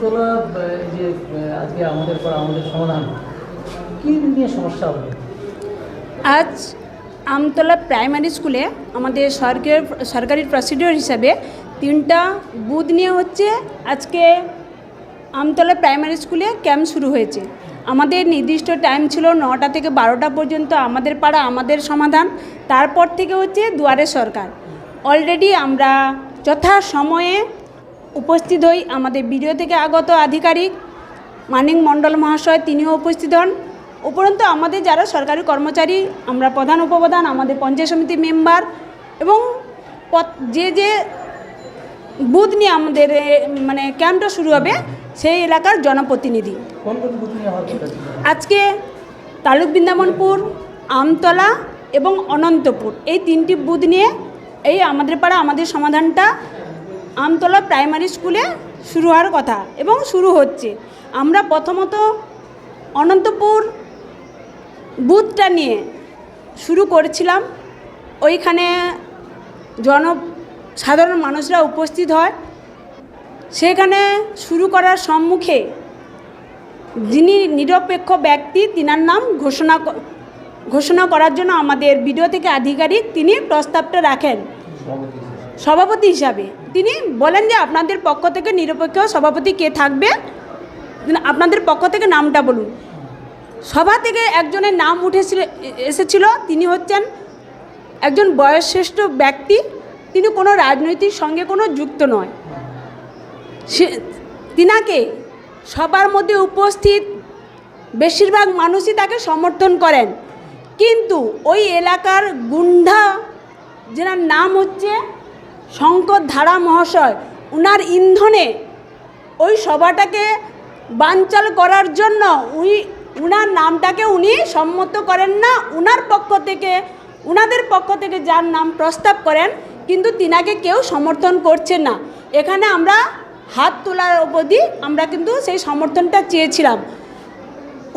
তোলা যে আজকে আমাদের পর আমাদের সমাধান কি নিয়ে সমস্যা হবে? আজ আমতলা প্রাইমারি স্কুলে আমাদের সরকারি প্রসিডিওর হিসাবে 3টা বুথ নিয়ে হচ্ছে। আজকে আমতলা প্রাইমারি স্কুলে ক্যাম্প শুরু হয়েছে। আমাদের নির্দিষ্ট টাইম ছিল 9টা থেকে 12টা পর্যন্ত আমাদের পাড়া আমাদের সমাধান। তারপর থেকে হচ্ছে দুয়ারে সরকার। অলরেডি আমরা যথা সময়ে উপস্থিত হই। আমাদের বিডিও থেকে আগত আধিকারিক মানিক মণ্ডল মহাশয় তিনিও উপস্থিত হন। উপরন্তু আমাদের যারা সরকারি কর্মচারী, আমরা প্রধান উপপ্রধান, আমাদের পঞ্চায়েত সমিতি মেম্বার এবং যে বুথ নিয়ে আমাদের মানে ক্যাম্পটা শুরু হবে সেই এলাকার জনপ্রতিনিধি। কোন কোন বুথ নিয়ে হওয়ার কথা ছিল? আজকে তালুক বৃন্দাবনপুর, আমতলা এবং অনন্তপুর এই 3টি বুথ নিয়ে এই আমাদের পাড়া আমাদের সমাধানটা আমতলা প্রাইমারি স্কুলে শুরু হওয়ার কথা এবং শুরু হচ্ছে। আমরা প্রথমত অনন্তপুর বুথটা নিয়ে শুরু করেছিলাম। ওইখানে সাধারণ মানুষরা উপস্থিত হয়। সেখানে শুরু করার সম্মুখে যিনি নিরপেক্ষ ব্যক্তি তিনার নাম ঘোষণা করার জন্য আমাদের বিডিও থেকে আধিকারিক তিনি প্রস্তাবটা রাখেন সভাপতি হিসাবে। তিনি বলেন যে আপনাদের পক্ষ থেকে নিরপেক্ষ সভাপতি কে থাকবে, আপনাদের পক্ষ থেকে নামটা বলুন। সভা থেকে একজনের নাম এসেছিল। তিনি হচ্ছেন একজন বয়োজ্যেষ্ঠ ব্যক্তি। তিনি কোনো রাজনৈতিক সঙ্গে কোনো যুক্ত নয়। তিনাকে সবার মধ্যে উপস্থিত বেশিরভাগ মানুষই তাকে সমর্থন করেন। কিন্তু ওই এলাকার গুন্ডা যেনার নাম হচ্ছে শঙ্কর ধারা মহাশয়, উনার ইন্ধনে ওই সভাটাকে বানচাল করার জন্য উনার নামটাকে উনি সম্মত করেন না। উনাদের পক্ষ থেকে যার নাম প্রস্তাব করেন কিন্তু তিনাকে কেউ সমর্থন করছে না। এখানে আমরা হাত তোলার অবধি আমরা কিন্তু সেই সমর্থনটা চেয়েছিলাম।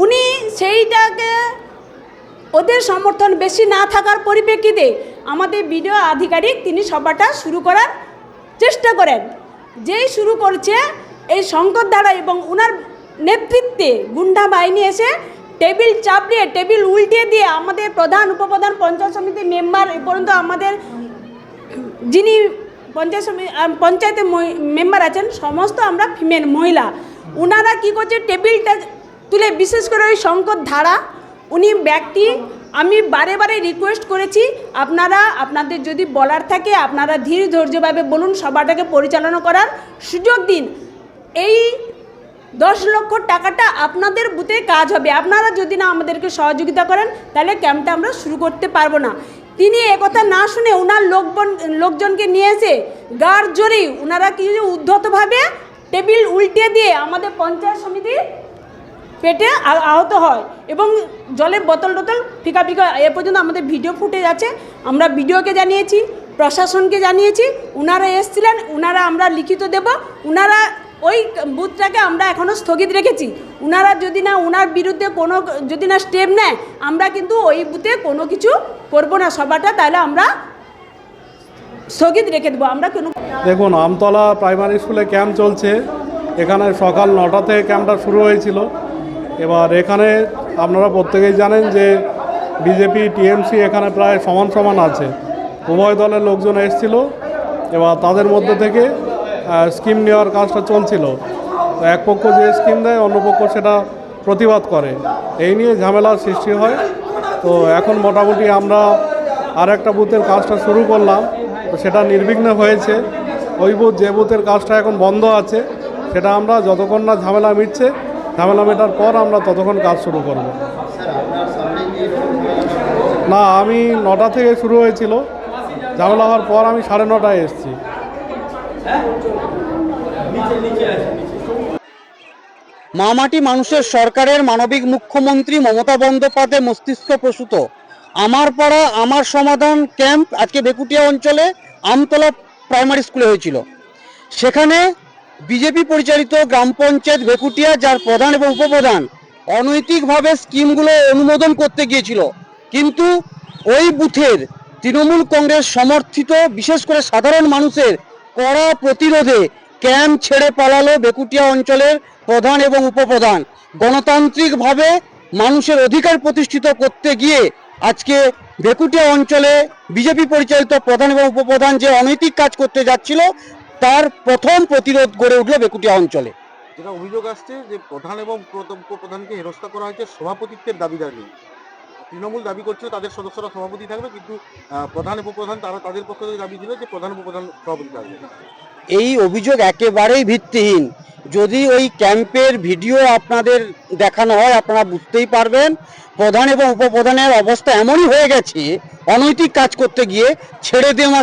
উনি সেইটাকে ওদের সমর্থন বেশি না থাকার পরিপ্রেক্ষিতে আমাদের বিডিও আধিকারিক তিনি সভাটা শুরু করার চেষ্টা করেন। যেই শুরু করছে এই শঙ্কর ধারা এবং উনার নেতৃত্বে গুন্ডা বাহিনী এসে টেবিল চাপড়িয়ে টেবিল উল্টিয়ে দিয়ে আমাদের প্রধান উপপ্রধান পঞ্চায়েত সমিতি মেম্বার এ পর্যন্ত আমাদের যিনি পঞ্চায়েতে মেম্বার আছেন সমস্ত আমরা ফিমেল মহিলা, উনারা কী করছে টেবিলটা তুলে, বিশেষ করে ওই শঙ্কর ধারা উনি ব্যক্তি। আমি বারে বারে রিকোয়েস্ট করেছি আপনাদের যদি বলার থাকে আপনারা ধীর ধৈর্যভাবে বলুন, সভাটাকে পরিচালনা করার সুযোগ দিন। এই 10 লক্ষ টাকাটা আপনাদের বুথে কাজ হবে। আপনারা যদি না আমাদেরকে সহযোগিতা করেন তাহলে ক্যাম্পটা আমরা শুরু করতে পারবো না। তিনি একথা না শুনে ওনার লোকজনকে নিয়ে এসে গার জোরেই ওনারা কি উদ্ধতভাবে টেবিল উল্টে দিয়ে আমাদের পঞ্চায়েত সমিতির পেটে আহত হয় এবং জলের বোতল ফিকা এ পর্যন্ত আমাদের ভিডিও ফুটেজ আছে। আমরা ভিডিওকে জানিয়েছি, প্রশাসনকে জানিয়েছি, ওনারা এসেছিলেন, আমরা লিখিত দেব। ওনারা ওই বুথটাকে আমরা এখনও স্থগিত রেখেছি। ওনারা যদি না ওনার বিরুদ্ধে কোনো যদি না স্টেপ নেয় আমরা কিন্তু ওই বুথে কোনো কিছু করব না সভাটা, তাহলে আমরা স্থগিত রেখে দেবো। আমরা কোনো দেখুন, আমতলা প্রাইমারি স্কুলে ক্যাম্প চলছে। এখানে সকাল 9টা থেকে ক্যাম্পটা শুরু হয়েছিল। এবার এখানে আপনারা প্রত্যেকেই জানেন যে বিজেপি টিএমসি এখানে প্রায় সমান আছে। উভয় দলের লোকজন এসেছিল। এবার তাদের মধ্যে থেকে স্কিম নেওয়ার কাজটা চলছিল। এক পক্ষ যে স্কিম দেয় অন্য পক্ষ সেটা প্রতিবাদ করে, এই নিয়ে ঝামেলার সৃষ্টি হয়। তো এখন মোটামুটি আমরা আর একটা বুথের কাজটা শুরু করলাম, তো সেটা নির্বিঘ্নে হয়েছে। ওই বুথ যে বুথের কাজটা এখন বন্ধ আছে সেটা আমরা যতক্ষণ না ঝামেলা মিটছে, ঝামেলা মেটার পর আমরা ততক্ষণ কাজ শুরু করব। না, আমি 9টা থেকে শুরু হয়েছিল, ঝামেলা হওয়ার পর আমি 9:30টায় এসেছি। মামাটি মানুষের সরকারের মানবিক মুখ্যমন্ত্রী মমতা বন্দ্যোপাধ্যায় মস্তিষ্ক প্রসূত আমার পাড়া আমার সমাধান ক্যাম্প আজকে বেকুটিয়া অঞ্চলে আমতলা প্রাইমারি স্কুলে হয়েছিল। সেখানে বিজেপি পরিচালিত গ্রাম পঞ্চায়েত বেকুটিয়া, যার প্রধান এবং উপপ্রধান অনৈতিকভাবে স্কিমগুলো অনুমোদন করতে গিয়েছিল, কিন্তু ওই বুথের তৃণমূল কংগ্রেস সমর্থিত বিশেষ করে সাধারণ মানুষের কড়া প্রতিরোধে ক্যাম্প ছেড়ে পালালো বেকুটিয়া অঞ্চলের প্রধান এবং উপপ্রধান। গণতান্ত্রিকভাবে মানুষের অধিকার প্রতিষ্ঠিত করতে গিয়ে আজকে বেকুটিয়া অঞ্চলে বিজেপি পরিচালিত প্রধান এবং উপপ্রধান যে অনৈতিক কাজ করতে যাচ্ছিল তার প্রথম প্রতিরোধ গড়ে উঠল বেকুটিয়া অঞ্চলে। যেটা অভিযোগ আসছে যে প্রধান এবং উপপ্রধানকে হেনস্থা করা হয়েছে সভাপতিত্বের দাবিদার নিয়ে। তৃণমূল দাবি করছিল তাদের সদস্যরা সভাপতি থাকবে, কিন্তু প্রধান উপপ্রধান তারা তাদের পক্ষ থেকে দাবি ছিল যে প্রধান উপপ্রধান সভাপতি থাকবে। এই অভিযোগ একেবারেই ভিত্তিহীন। যদি ওই ক্যাম্পের ভিডিও আপনাদের দেখানো হয় আপনারা বুঝতেই পারবেন প্রধান এবং উপপ্রধানের অবস্থা এমনই হয়ে গেছে অনৈতিক কাজ করতে গিয়ে ছেড়ে দেওয়া